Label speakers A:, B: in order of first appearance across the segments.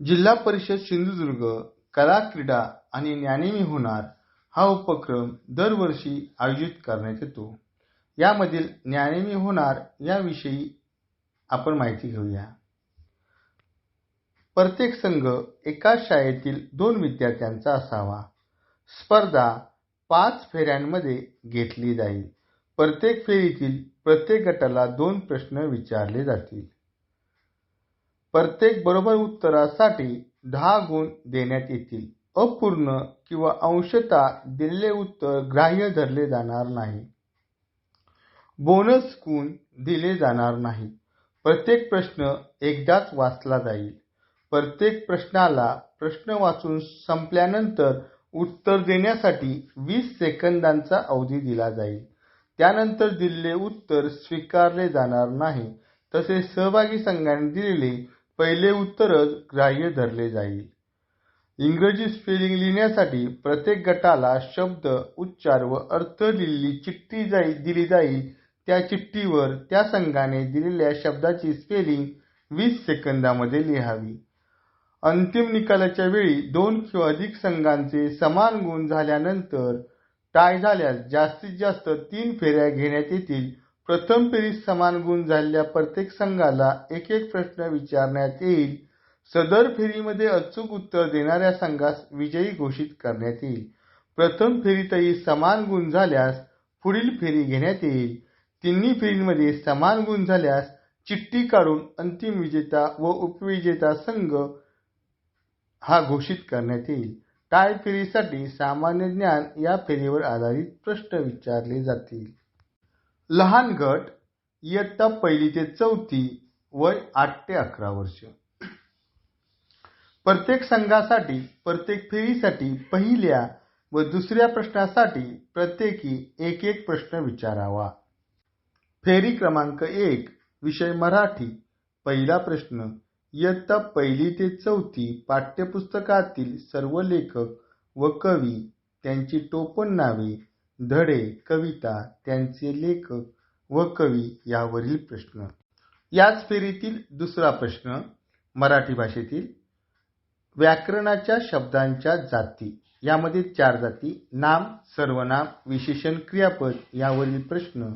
A: जिल्हा परिषद सिंधुदुर्ग कला क्रीडा आणि ज्ञानेमी होणार हा उपक्रम दरवर्षी आयोजित करण्यात येतो. यामधील ज्ञानेमी होणार याविषयी आपण माहिती घेऊया. प्रत्येक संघ एकाच शाळेतील 2 विद्यार्थ्यांचा असावा. स्पर्धा 5 फेऱ्यांमध्ये घेतली जाईल. प्रत्येक फेरीतील प्रत्येक गटाला 2 प्रश्न विचारले जातील. प्रत्येक बरोबर उत्तरासाठी 10 गुण देण्यात येतील. अपूर्ण किंवा अंशतः दिलेले उत्तर ग्राह्य धरले जाणार नाही. बोनस गुण दिले जाणार नाही. प्रत्येक प्रश्न एकदाच वाचला जाईल. प्रत्येक प्रश्नाला प्रश्न वाचून संपल्यानंतर उत्तर देण्यासाठी 20 सेकंदांचा अवधी दिला जाईल. त्यानंतर दिलेले उत्तर स्वीकारले जाणार नाही. तसेच सहभागी संघाने दिलेले पहिले उत्तरच ग्राह्य धरले जाईल. इंग्रजी स्पेलिंग लिहिण्यासाठी प्रत्येक गटाला शब्द, उच्चार व अर्थ लिहिलेली चिठ्ठी दिली जाईल. त्या चिठ्ठीवर त्या संघाने दिलेल्या शब्दाची स्पेलिंग 20 सेकंदामध्ये लिहावी. अंतिम निकालाच्या वेळी 2 किंवा अधिक संघांचे समान गुण झाल्यानंतर टाय झाल्यास जास्तीत जास्त 3 फेऱ्या घेण्यात येतील. प्रथम फेरीत समान गुण झालेल्या प्रत्येक संघाला एक प्रश्न विचारण्यात येईल. सदर फेरीमध्ये अचूक उत्तर देणाऱ्या संघास विजयी घोषित करण्यात येईल. प्रथम फेरीतही समान गुण झाल्यास पुढील फेरी घेण्यात येईल. तिन्ही फेरींमध्ये समान गुण झाल्यास चिठ्ठी काढून अंतिम विजेता व उपविजेता संघ हा घोषित करण्यात येईल. टाय फेरीसाठी सामान्य ज्ञान या फेरीवर आधारित प्रश्न विचारले जातील. लहान गट इयत्ता 1 ते 4 वय 8 ते 11 वर्ष. प्रत्येक संघासाठी प्रत्येक फेरीसाठी पहिल्या व दुसऱ्या प्रश्नासाठी प्रत्येकी एक प्रश्न विचारावा. फेरी क्रमांक 1 विषय मराठी. पहिला प्रश्न. इयत्ता 1 ते 4 पाठ्यपुस्तकातील सर्व लेखक व कवी, त्यांची टोपण नावे, धडे, कविता, त्यांचे लेखक व कवी यावरील प्रश्न. याच फेरीतील दुसरा प्रश्न. मराठी भाषेतील व्याकरणाच्या शब्दांच्या जाती. यामध्ये 4 जाती. नाम, सर्वनाम, विशेषण, क्रियापद यावरील प्रश्न.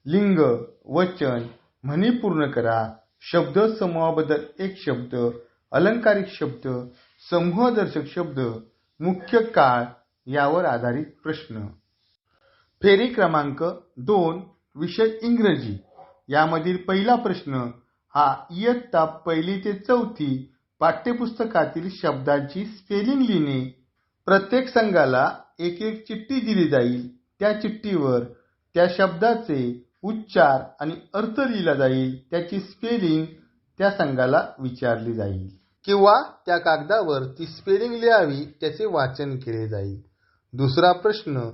A: लिंग, वचन, म्हणी पूर्ण करा, शब्द समूहाबद्दल एक शब्द, अलंकारिक शब्द, समूहदर्शक शब्द, मुख्य काळ यावर आधारित प्रश्न. फेरी क्रमांक 2 विषय इंग्रजी. यामधील पहिला प्रश्न हा इयत्ता 1 ते 4 पाठ्यपुस्तकातील शब्दांची स्पेलिंग लिहिणे. प्रत्येक संघाला एक चिठ्ठी दिली जाईल. त्या चिठ्ठीवर त्या शब्दाचे उच्चार आणि अर्थ लिहिला जाईल. त्याची स्पेलिंग त्या संघाला विचारली जाईल किंवा त्या कागदावर ती स्पेलिंग लिहावी, त्याचे वाचन केले जाईल. दुसरा प्रश्न.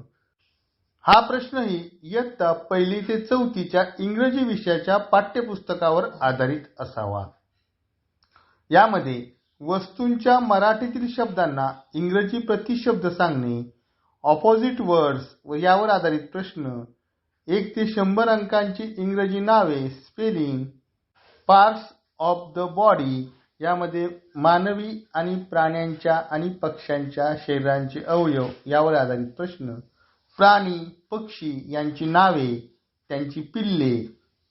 A: हा प्रश्नही इयत्ता 1 ते 4 इंग्रजी विषयाच्या पाठ्यपुस्तकावर आधारित असावा. यामध्ये वस्तूंच्या मराठीतील शब्दांना इंग्रजी प्रतिशब्द सांगणे, ऑपोजिट वर्ड्स व यावर आधारित प्रश्न. 1 ते 100 अंकांची इंग्रजी नावे, spelling. Parts of the body. यामध्ये मानवी आणि प्राण्यांच्या आणि पक्ष्यांच्या शरीरांचे अवयव यावर आधारित प्रश्न. प्राणी, पक्षी यांची नावे, त्यांची पिल्ले,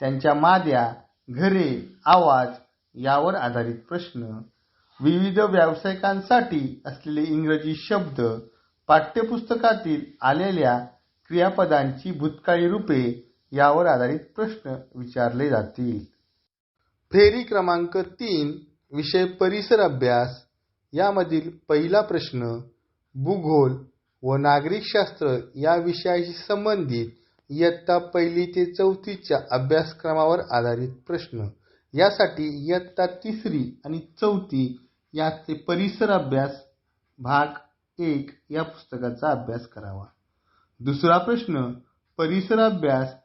A: त्यांच्या माद्या, घरे, आवाज यावर आधारित प्रश्न. विविध व्यावसायिकांसाठी असलेले इंग्रजी शब्द. पाठ्यपुस्तकातील आलेल्या क्रियापदांची भूतकाळी रूपे यावर आधारित प्रश्न विचारले जातील. फेरी क्रमांक 3 विषय परिसर अभ्यास. यामधील पहिला प्रश्न. भूगोल व नागरिकशास्त्र या विषयाशी संबंधित इयत्ता 1 ते 4 अभ्यासक्रमावर आधारित प्रश्न. यासाठी इयत्ता 3 आणि 4 याचे परिसर अभ्यास भाग 1 या पुस्तकाचा अभ्यास करावा. दुसरा प्रश्न. परिसर अभ्यास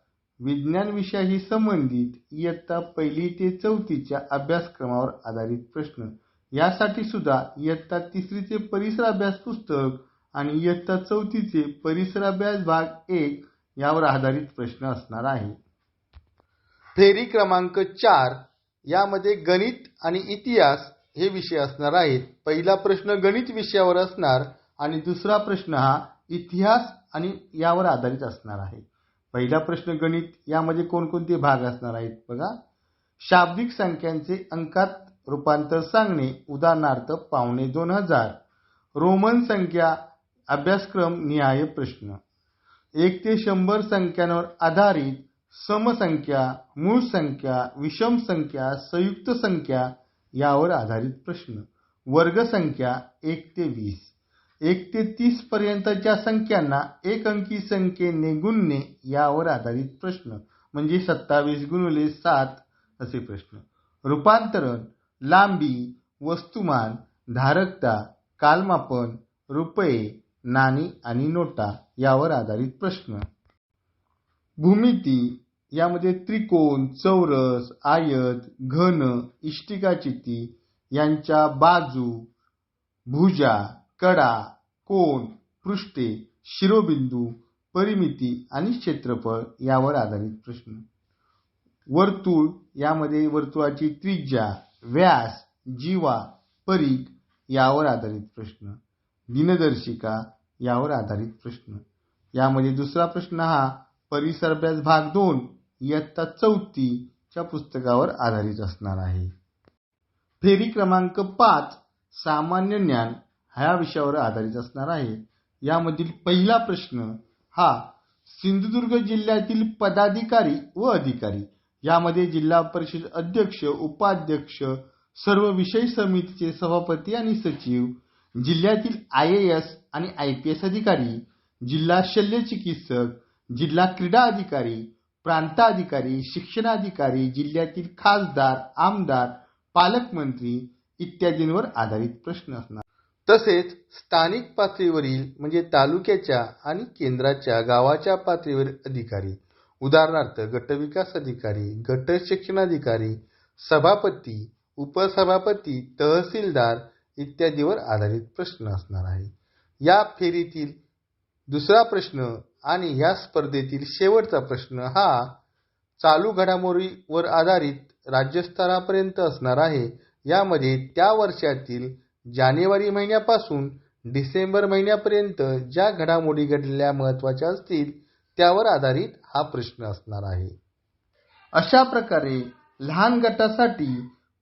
A: विज्ञान विषयाशी संबंधित इयत्ता 1 ते 4 अभ्यासक्रमावर आधारित प्रश्न. यासाठी सुद्धा इयत्ता 3 परिसर अभ्यास पुस्तक आणि इयत्ता 4 परिसर अभ्यास भाग 1 यावर आधारित प्रश्न असणार आहे. फेरी क्रमांक 4 यामध्ये गणित आणि इतिहास हे विषय असणार आहेत. पहिला प्रश्न गणित विषयावर असणार आणि दुसरा प्रश्न हा इतिहास आणि यावर आधारित असणार आहे. पहिला प्रश्न गणित, यामध्ये कोणकोणते भाग असणार आहेत बघा. शाब्दिक संख्यांचे अंकात रूपांतर सांगणे, उदाहरणार्थ 2500. रोमन संख्या अभ्यासक्रम निहाय प्रश्न. 1 ते 100 संख्यांवर आधारित समसंख्या, मूळ संख्या, विषम संख्या, संयुक्त संख्या यावर आधारित प्रश्न. वर्गसंख्या 1 ते 20. 1 ते 30 पर्यंतच्या संख्यांना एक अंकी संख्येने गुणणे यावर आधारित प्रश्न, म्हणजे 27 गुणिले 7 असे प्रश्न. रूपांतरण, लांबी, वस्तुमान, धारकता, कालमापन, रुपये, नाणी आणि नोटा यावर आधारित प्रश्न. भूमिती, यामध्ये त्रिकोण, चौरस, आयत, घन, इष्टिकाचिती यांच्या बाजू, भुजा, कडा, कोन, पृष्ठे, शिरोबिंदू, परिमिती आणि क्षेत्रफळ यावर आधारित प्रश्न. वर्तुळ, यामध्ये वर्तुळाची त्रिज्या, व्यास, जीवा, परिघ यावर आधारित प्रश्न. दिनदर्शिका यावर आधारित प्रश्न. यामध्ये दुसरा प्रश्न हा परिसर अभ्यास भाग 2 इयत्ता 4 च्या पुस्तकावर आधारित असणार आहे. फेरी क्रमांक 5 सामान्य ज्ञान ह्या विषयावर आधारित असणार आहे. यामधील पहिला प्रश्न हा सिंधुदुर्ग जिल्ह्यातील पदाधिकारी व अधिकारी, यामध्ये जिल्हा परिषद अध्यक्ष, उपाध्यक्ष, सर्व विषय समितीचे सभापती आणि सचिव, जिल्ह्यातील IAS आणि IPS अधिकारी, जिल्हा शल्य चिकित्सक, जिल्हा क्रीडा अधिकारी, प्रांताधिकारी, शिक्षणाधिकारी, जिल्ह्यातील खासदार, आमदार, पालकमंत्री इत्यादींवर आधारित प्रश्न असणार. तसेच स्थानिक पातळीवरील म्हणजे तालुक्याच्या आणि केंद्राच्या गावाच्या पातळीवरील अधिकारी, उदाहरणार्थ गटविकास अधिकारी, गट शिक्षणाधिकारी, सभापती, उपसभापती, तहसीलदार इत्यादीवर आधारित प्रश्न असणार आहे. या फेरीतील दुसरा प्रश्न आणि या स्पर्धेतील शेवटचा प्रश्न हा चालू घडामोडीवर आधारित राज्यस्तरापर्यंत असणार आहे. यामध्ये त्या वर्षातील जानेवारी महिन्यापासून डिसेंबर महिन्यापर्यंत ज्या घडामोडी घडलेल्या महत्त्वाच्या असतील त्यावर आधारित हा प्रश्न असणार आहे. अशा प्रकारे लहान गटासाठी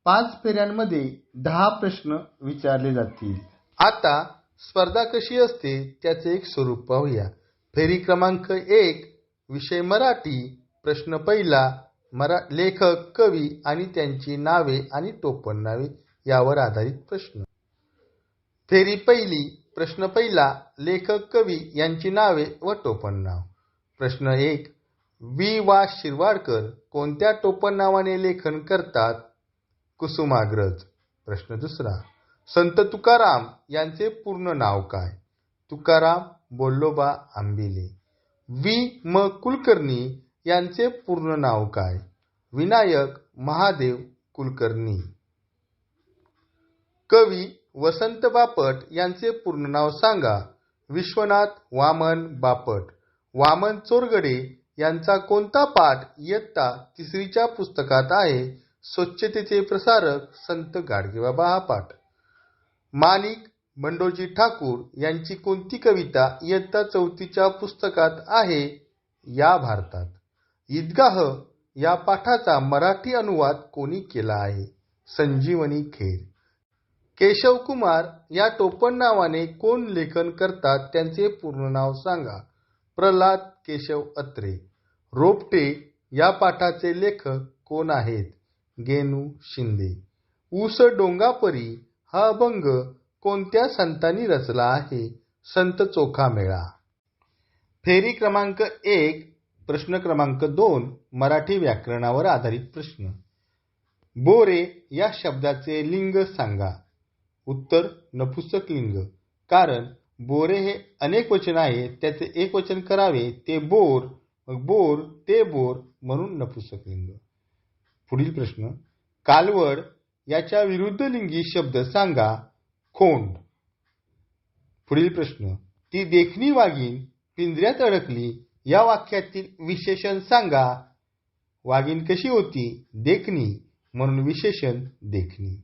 A: 5 फेऱ्यांमध्ये 10 प्रश्न विचारले जातील. आता स्पर्धा कशी असते त्याचे एक स्वरूप पाहूया. फेरी क्रमांक 1 विषय मराठी. प्रश्न पहिला लेखक, कवी आणि त्यांची नावे आणि टोपणनावे यावर आधारित प्रश्न. फेरी पहिली. प्रश्न पहिला लेखक, कवी यांची नावे व टोपणनाव. प्रश्न 1 वा शिरवाडकर कोणत्या टोपणनावाने लेखन करतात? कुसुमाग्रज. प्रश्न दुसरा संत तुकाराम यांचे पूर्ण नाव काय? तुकाराम बोल्लोबा आंबिले. म कुलकर्णी यांचे पूर्ण नाव काय? विनायक महादेव कुलकर्णी. कवी वसंत बापट यांचे पूर्ण नाव सांगा. विश्वनाथ वामन बापट. वामन चोरगडे यांचा कोणता पाठ इयत्ता 3च्या पुस्तकात आहे? स्वच्छतेचे प्रसारक संत गाडगेबाबा हा पाठ. माणिक बंडोजी ठाकूर यांची कोणती कविता इयत्ता 4च्या पुस्तकात आहे? या भारतात. ईदगाह या पाठाचा मराठी अनुवाद कोणी केला आहे? संजीवनी खेर. केशवकुमार या टोपणनावाने कोण लेखन करतात त्यांचे पूर्ण नाव सांगा. प्रल्हाद केशव अत्रे. रोपटे या पाठाचे लेखक कोण आहेत? गेनू शिंदे. ऊस डोंगापरी हा अभंग कोणत्या संतांनी रचला आहे? संत चोखामेळा. फेरी क्रमांक 1 प्रश्न क्रमांक 2 मराठी व्याकरणावर आधारित प्रश्न. बोरे या शब्दाचे लिंग सांगा. उत्तर नपुंसक लिंग. कारण बोरे हे अनेक वचन आहे, त्याचे एक वचन करावे ते बोर, मग बोर ते बोर म्हणून नपुंसक लिंग. पुढील प्रश्न कालवड याच्या विरुद्ध लिंगी शब्द सांगा. खोंड. पुढील प्रश्न ती देखणी वाघीण पिंजऱ्यात अडकली या वाक्यातील विशेषण सांगा. वाघीण कशी होती? देखणी म्हणून विशेषण देखणी.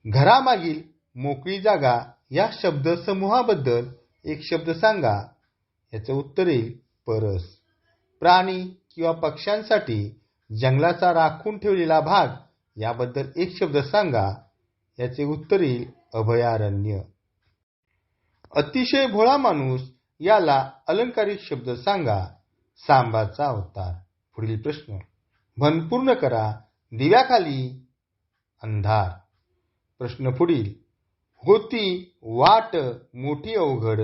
A: घरामागील मोकळी जागा या शब्दसमूहाबद्दल एक शब्द सांगा. याचं उत्तर येईल परस. प्राणी किंवा पक्ष्यांसाठी जंगलाचा राखून ठेवलेला भाग याबद्दल एक शब्द सांगा. याचे उत्तर येईल अभयारण्य. अतिशय भोळा माणूस याला अलंकारिक शब्द सांगा. सांबाचा अवतार. पुढील प्रश्न. म्हण पूर्ण करा. दिव्याखाली अंधार. प्रश्न पुढील. होती वाट मोठी अवघड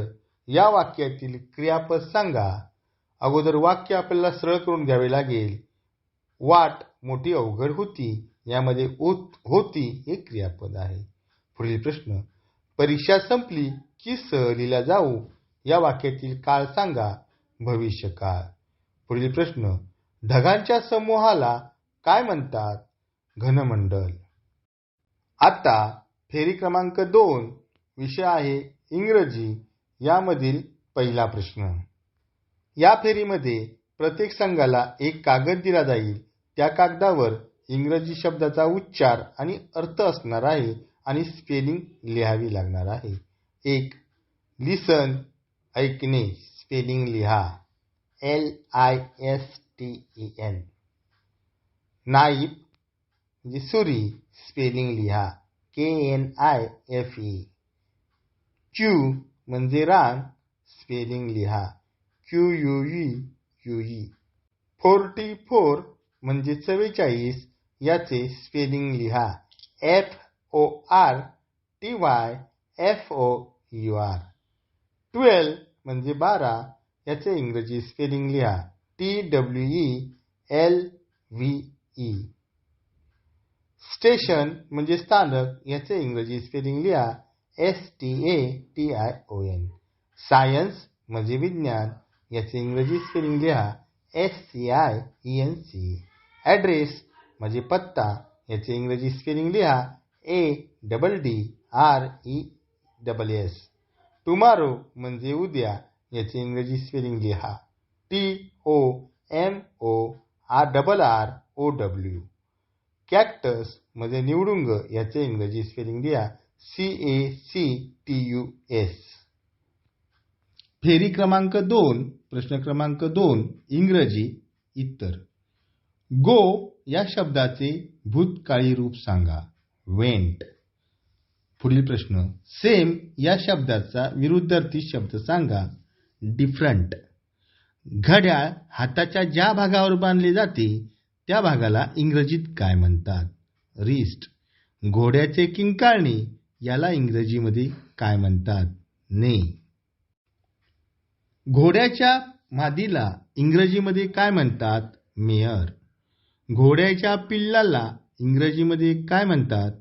A: या वाक्यातील क्रियापद सांगा. अगोदर वाक्य आपल्याला सरळ करून घ्यावे लागेल. वाट मोठी अवघड होती यामध्ये होती हे क्रियापद आहे. पुढील प्रश्न. परीक्षा संपली की सहलीला जाऊ या वाक्यातील काळ सांगा. भविष्यकाळ. पुढील प्रश्न. ढगांच्या समूहाला काय म्हणतात. घनमंडल. आता फेरी क्रमांक 2 विषय आहे इंग्रजी. यामधील पहिला प्रश्न. या फेरीमध्ये प्रत्येक संघाला एक कागद दिला जाईल. त्या कागदावर इंग्रजी शब्दाचा उच्चार आणि अर्थ असणार आहे आणि स्पेलिंग लिहावी लागणार आहे. 1. लिसन ऐकणे. स्पेलिंग लिहा. LISTEN. नाईफ म्हणजे सुरी. स्पेलिंग लिहा. KNIFE. क्यू म्हणजे रान. स्पेलिंग लिहा. QUE. 44 म्हणजे 44 याचे स्पेलिंग लिहा. FORTYFOUR. 12 म्हणजे 12 याचे इंग्रजी स्पेलिंग लिहा. TWELVE. स्टेशन म्हणजे स्थानक याचे इंग्रजी स्पेलिंग लिहा. STATION. सायन्स म्हणजे विज्ञान याचे इंग्रजी स्पेलिंग लिहा. SCIENC. ॲड्रेस म्हणजे पत्ता याचे इंग्रजी स्पेलिंग लिहा. ADDRESS. टुमारो म्हणजे उद्या याचे इंग्रजी स्पेलिंग लिहा. TOMORRROW. कॅक्टस म्हणजे निवडुंग याचे इंग्रजी स्पेलिंग लिहा. CACTUS. फेरी क्रमांक 2 प्रश्न क्रमांक 2 इंग्रजी इतर. गो या शब्दाचे भूतकाळी रूप सांगा. वेंट. पुढील प्रश्न. सेम या शब्दाचा विरुद्धार्थी शब्द सांगा. डिफरंट. घड्याळ हाताच्या ज्या भागावर बांधले जाते त्या भागाला इंग्रजीत काय म्हणतात. रिस्ट. घोड्याचे किंकाळणे याला इंग्रजीमध्ये काय म्हणतात. ने. घोड्याच्या मादीला इंग्रजीमध्ये काय म्हणतात. मेअर. घोड्याच्या पिल्लाला इंग्रजीमध्ये काय म्हणतात.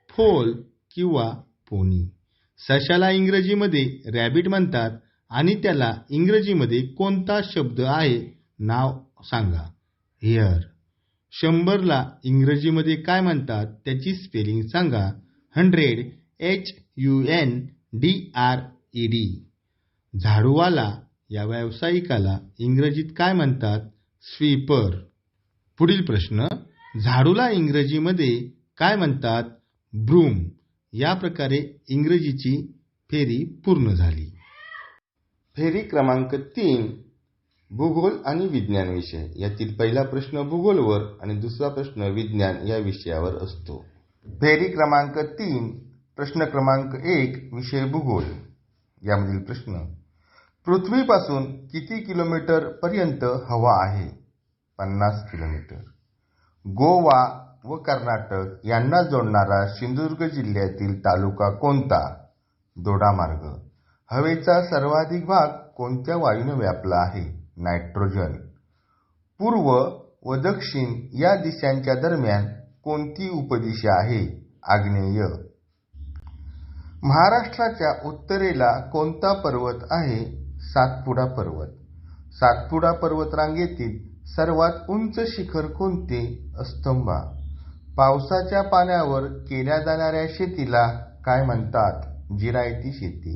A: फोल किंवा पोनी. सशाला इंग्रजीमध्ये रॅबिट म्हणतात आणि त्याला इंग्रजीमध्ये कोणता शब्द आहे नाव सांगा. हेअर. 100ला इंग्रजीमध्ये काय म्हणतात त्याची स्पेलिंग सांगा. 100 HUNDRED. झाडूवाला या व्यावसायिकाला इंग्रजीत काय म्हणतात. स्वीपर. पुढील प्रश्न. झाडूला इंग्रजीमध्ये काय म्हणतात. ब्रूम. या प्रकारे इंग्रजीची फेरी पूर्ण झाली. फेरी क्रमांक 3 भूगोल आणि विज्ञान विषय. यातील पहिला प्रश्न भूगोलवर आणि दुसरा प्रश्न विज्ञान या विषयावर असतो. फेरी क्रमांक 3 प्रश्न क्रमांक 1 विषय भूगोल. यामधील प्रश्न. पृथ्वीपासून किती किलोमीटर पर्यंत हवा आहे. 50 किलोमीटर. गोवा व कर्नाटक यांना जोडणारा सिंधुदुर्ग जिल्ह्यातील तालुका कोणता. दोडामार्ग. हवेचा सर्वाधिक भाग कोणत्या वायूने व्यापला आहे. नायट्रोजन. पूर्व व दक्षिण या दिशांच्या दरम्यान कोणती उपदिशा आहे. आग्नेय. महाराष्ट्राच्या उत्तरेला कोणता पर्वत आहे. सातपुडा पर्वत. सातपुडा पर्वतरांगेतील सर्वात उंच शिखर कोणते. अस्तंबा. पावसाच्या पाण्यावर केल्या जाणाऱ्या शेतीला काय म्हणतात. जिरायती शेती.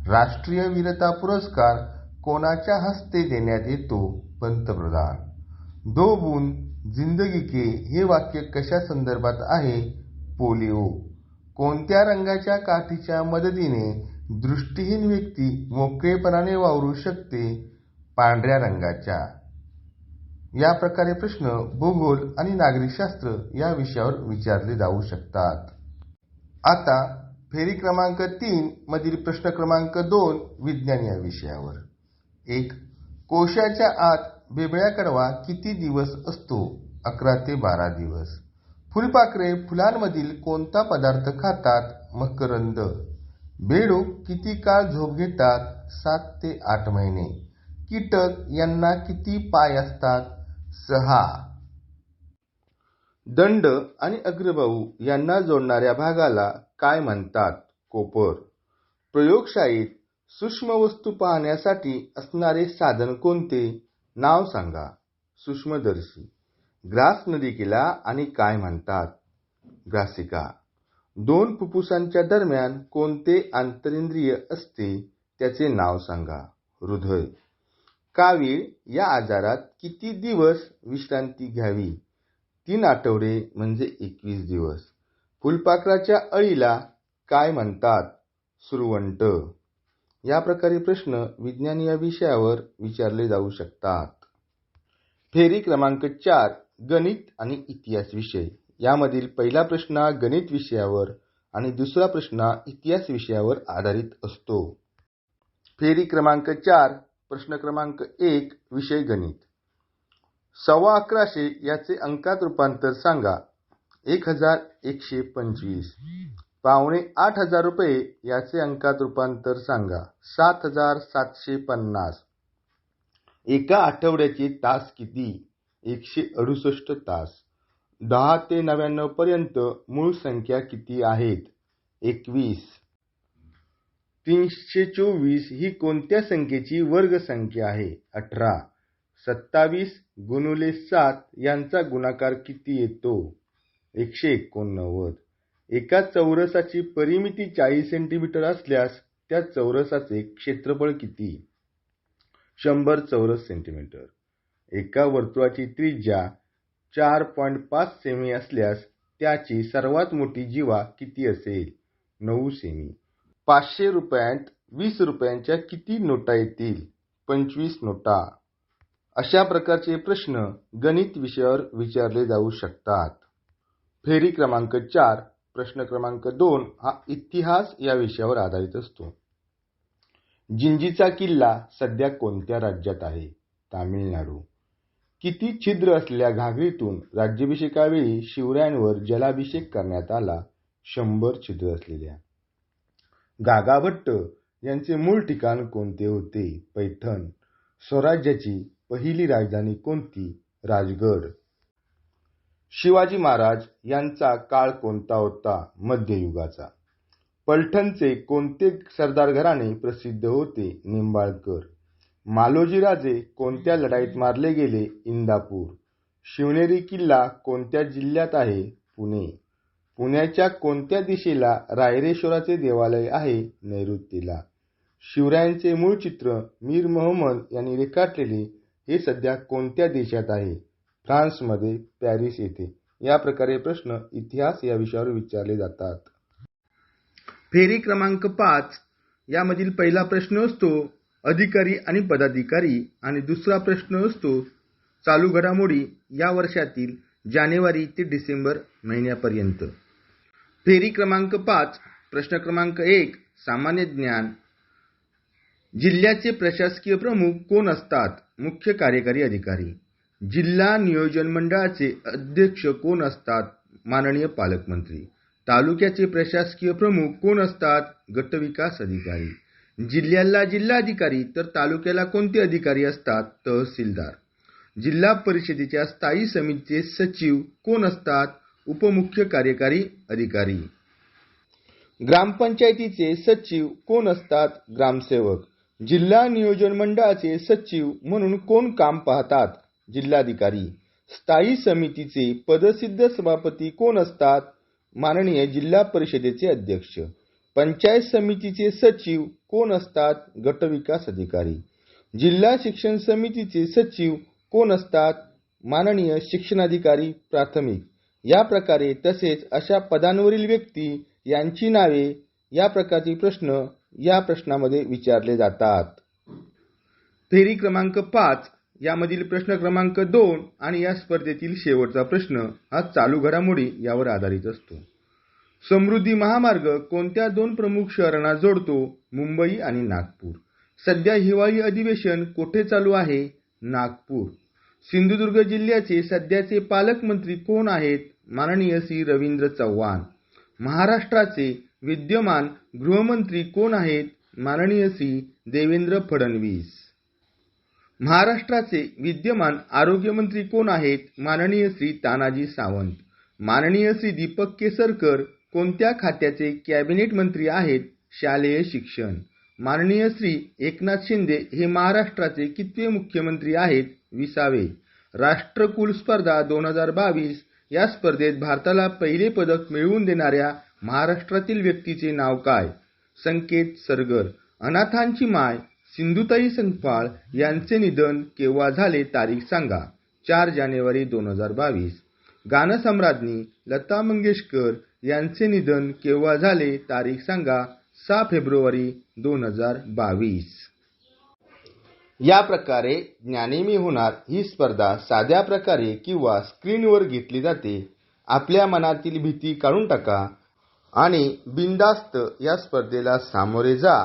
A: राष्ट्रीय वीरता पुरस्कार कोणाच्या हस्ते देण्यात येतो. पंतप्रधान. दो बूंद जिंदगी के हे वाक्य कशा संदर्भात आहे. पोलिओ. कोणत्या रंगाच्या काठीच्या मदतीने दृष्टीहीन व्यक्ती मोकळेपणाने वावरू शकते? पांढऱ्या रंगाच्या. या प्रकारे प्रश्न भूगोल आणि नागरिकशास्त्र या विषयावर विचारले जाऊ शकतात. आता फेरी क्रमांक 3 मधील प्रश्न क्रमांक 2 विज्ञान या विषयावर. 1. कोशाच्या आत बिबळ्या कडवा किती दिवस असतो? 11 ते 12 दिवस. फुलपाखरे फुलांमधील कोणता पदार्थ खातात? मकरंद. बेडूक किती काळ झोप घेतात? 7 ते 8 महिने. कीटक यांना किती पाय असतात? 6. दंड आणि अग्रभाऊ यांना जोडणाऱ्या भागाला काय म्हणतात? कोपर. प्रयोगशाळेत सूक्ष्म वस्तू पाहण्यासाठी असणारे साधन कोणते? नाव सांगा. सूक्ष्मदर्शी. ग्रास नलिकेला आणि काय म्हणतात? ग्रासिका. 2 फुफ्फुसांच्या दरम्यान कोणते आंतरेंद्रिय असते? त्याचे नाव सांगा. हृदय. कावीळ या आजारात किती दिवस विश्रांती घ्यावी? 3 आठवडे म्हणजे 21 दिवस. फुलपाखराच्या अळीला काय म्हणतात? सुरवंट. या प्रकारे प्रश्न विज्ञान या विषयावर विचारले जाऊ शकतात. फेरी क्रमांक 4 गणित आणि इतिहास विषय. यामधील पहिला प्रश्न हा गणित विषयावर आणि दुसरा प्रश्न हा इतिहास विषयावर आधारित असतो. फेरी क्रमांक 4 प्रश्न क्रमांक 1 विषय गणित. 1125 याचे अंकात रूपांतर सांगा. 1125. 8,500 रुपये याचे अंकात रूपांतर सांगा. 7,750. एका आठवड्याचे तास किती? 168 तास. 10 ते 99 पर्यंत मूळ संख्या किती आहेत? 21. 324 ही कोणत्या संख्येची वर्गसंख्या आहे? 18. 27 गुणिले 7 यांचा गुणाकार किती येतो? 189. एका चौरसाची परिमिती 40 सेंटीमीटर असल्यास त्या चौरसाचे क्षेत्रफळ किती? 100 चौरस सेंटीमीटर. एका वर्तुळाची त्रिज्या 4.5 सेमी असल्यास त्याची सर्वात मोठी जीवा किती असेल? 9 सेमी. 500 रुपयांत 20 रुपयांच्या किती नोटा येतील? 25 नोटा. अशा प्रकारचे प्रश्न गणित विषयावर विचारले जाऊ शकतात. फेरी क्रमांक 4 प्रश्न क्रमांक 2 हा इतिहास या विषयावर आधारित असतो. जिंजीचा किल्ला सध्या कोणत्या राज्यात आहे? तामिळनाडू. किती छिद्र असलेल्या घागरीतून राज्याभिषेकावेळी शिवरायांवर जलाभिषेक करण्यात आला? 100 छिद्र असलेल्या. गागाभट्ट यांचे मूळ ठिकाण कोणते होते? पैठण. स्वराज्याची पहिली राजधानी कोणती? राजगड. शिवाजी महाराज यांचा काळ कोणता होता? मध्ययुगाचा. पलठणचे कोणते सरदार घराणे प्रसिद्ध होते? निंबाळकर. मालोजी राजे कोणत्या लढाईत मारले गेले? इंदापूर. शिवनेरी किल्ला कोणत्या जिल्ह्यात आहे? पुणे. पुण्याच्या कोणत्या दिशेला रायरेश्वराचे देवालय आहे? नैऋत्येला. शिवरायांचे मूळ चित्र मीर मोहम्मद यांनी रेखाटलेले हे सध्या कोणत्या देशात आहे? फ्रान्समध्ये, पॅरिस येथे. या प्रकारे प्रश्न इतिहास या विषयावर विचारले जातात. फेरी क्रमांक 5 यामधील पहिला प्रश्न असतो अधिकारी आणि पदाधिकारी आणि दुसरा प्रश्न असतो चालू घडामोडी या वर्षातील जानेवारी ते डिसेंबर महिन्यापर्यंत. फेरी क्रमांक 5 प्रश्न क्रमांक 1 सामान्य ज्ञान. जिल्ह्याचे प्रशासकीय प्रमुख कोण असतात? मुख्य कार्यकारी अधिकारी. जिल्हा नियोजन मंडळाचे अध्यक्ष कोण असतात? माननीय पालकमंत्री. तालुक्याचे प्रशासकीय प्रमुख कोण असतात? गटविकास अधिकारी. जिल्ह्याला जिल्हाधिकारी तर तालुक्याला कोणते अधिकारी असतात? तहसीलदार. जिल्हा परिषदेच्या स्थायी समितीचे सचिव कोण असतात? उपमुख्य कार्यकारी अधिकारी. ग्रामपंचायतीचे सचिव कोण असतात? ग्रामसेवक. जिल्हा नियोजन मंडळाचे सचिव म्हणून कोण काम पाहतात? जिल्हाधिकारी. स्थायी समितीचे पदसिद्ध सभापती कोण असतात? माननीय जिल्हा परिषदेचे अध्यक्ष. पंचायत समितीचे सचिव कोण असतात? गटविकास अधिकारी. जिल्हा शिक्षण समितीचे सचिव कोण असतात? माननीय शिक्षणाधिकारी प्राथमिक. या प्रकारे तसेच अशा पदांवरील व्यक्ती यांची नावे या प्रकारचे प्रश्न या प्रश्नामध्ये विचारले जातात. फेरी क्रमांक 5 यामधील प्रश्न क्रमांक 2 आणि या स्पर्धेतील शेवटचा प्रश्न हा चालू घडामोडी यावर आधारित असतो. समृद्धी महामार्ग कोणत्या 2 प्रमुख शहरांना जोडतो? मुंबई आणि नागपूर. सध्या हिवाळी अधिवेशन कोठे चालू आहे? नागपूर. सिंधुदुर्ग जिल्ह्याचे सध्याचे पालकमंत्री कोण आहेत? माननीय श्री रवींद्र चव्हाण. महाराष्ट्राचे विद्यमान गृहमंत्री कोण आहेत? माननीय श्री देवेंद्र फडणवीस. महाराष्ट्राचे विद्यमान आरोग्यमंत्री कोण आहेत? माननीय श्री तानाजी सावंत. माननीय श्री दीपक केसरकर कोणत्या खात्याचे कॅबिनेट मंत्री आहेत? शालेय शिक्षण. माननीय श्री एकनाथ शिंदे हे महाराष्ट्राचे कितवे मुख्यमंत्री आहेत? 20वे. राष्ट्रकुल स्पर्धा 2022 या स्पर्धेत भारताला पहिले पदक मिळवून देणाऱ्या महाराष्ट्रातील व्यक्तीचे नाव काय? संकेत सरगर. अनाथांची माय सिंधुताई संकपाळ यांचे निधन केव्हा झाले? तारीख सांगा. 4 जानेवारी 2022. गानसम्राज्ञी लता मंगेशकर यांचे निधन केव्हा झाले? तारीख सांगा. 6 फेब्रुवारी 2022. या प्रकारे ज्ञानी मी होणार ही स्पर्धा साध्या प्रकारे किंवा स्क्रीनवर घेतली जाते. आपल्या मनातील भीती काढून टाका आणि बिनधास्त या स्पर्धेला सामोरे जा.